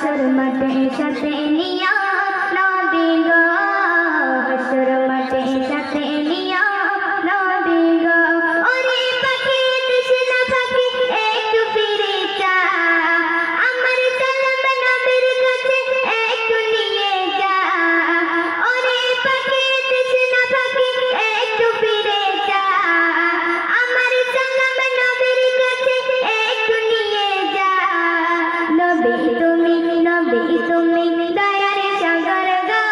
হাসর মাঠে সাথে নিয়া নবী গো, হাসর মাঠে সাথে নিয়া নবী গো। ওরে পাখি তৃষ্ণা পাখি একটু ফিরে যা, আমার সালাম নবীর কাছে একটু নিয়ে যা। ওরে পাখি তৃষ্ণা পাখি একটু ফিরে যা, আমার সালাম নবীর কাছে একটু নিয়ে যা। নবী তুমি দয়ার সাগর গো,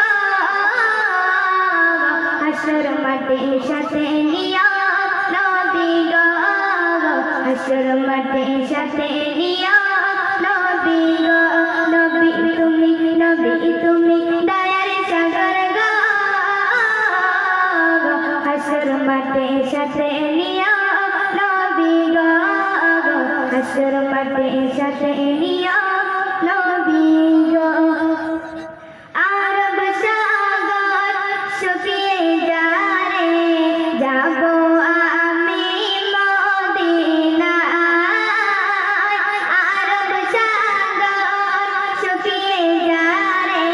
হাসর মাঠে সাথে নিয়া নবী গো, হাসর মাঠে সাথে নিয়া নবী গো। নবী তুমি দয়ার সাগর গো, হাসর মাঠে সাথে নিয়া নবী গো, হাসর মাঠে সাথে নিয়া নবী গো। আরব সাগর শুকিয়ে যারে, যাবো আমি মদিনায়। আরব সাগর শুকিয়ে যারে,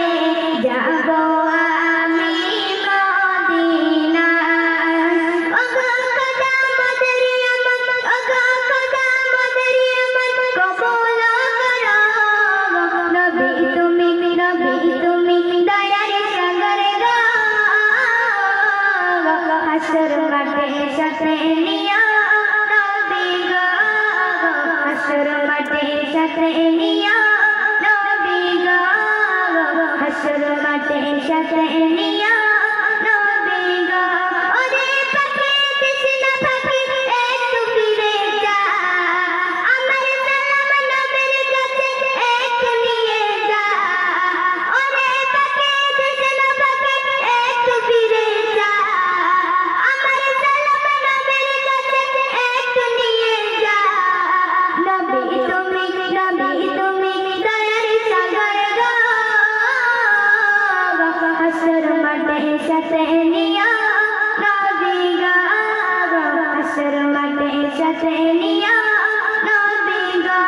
যাবো আমি মদিনায়। ওগো খোদা মদের আমন, ওগো খোদা মদের আমন কবুল করো। নবী তুমি দয়ার সাগর গো, হাসর মাঠে সাথে নিয়া নবী গো, হাসর মাঠে সাথে নিয়া নবী গো, হাসর মাঠে সাথে নিয়া নবী গো। ওরে পাখি তৃষ্ণা পাখি একটু ফিরে যা, আমার সালাম নবীর কাছে একটু নিয়ে যা। ওরে পাখি তৃষ্ণা পাখি একটু ফিরে যা, আমার সালাম নবীর কাছে একটু নিয়ে যা। নবী তুমি দয়ার সাগর গো, হাসর মাঠে সাথে নিয়া নবী গো, হাসর মাঠে সাথে নিয়া নবী গো,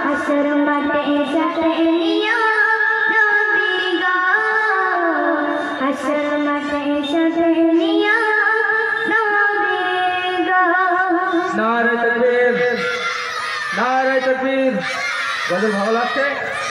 হাসর মাঠে সাথে নিয়া নবী গো, হাসর মাঠে সাথে নিয়া নবী গো। নারে তাকবীর, নারে তাকবীর। গজল ভালো লাগছে?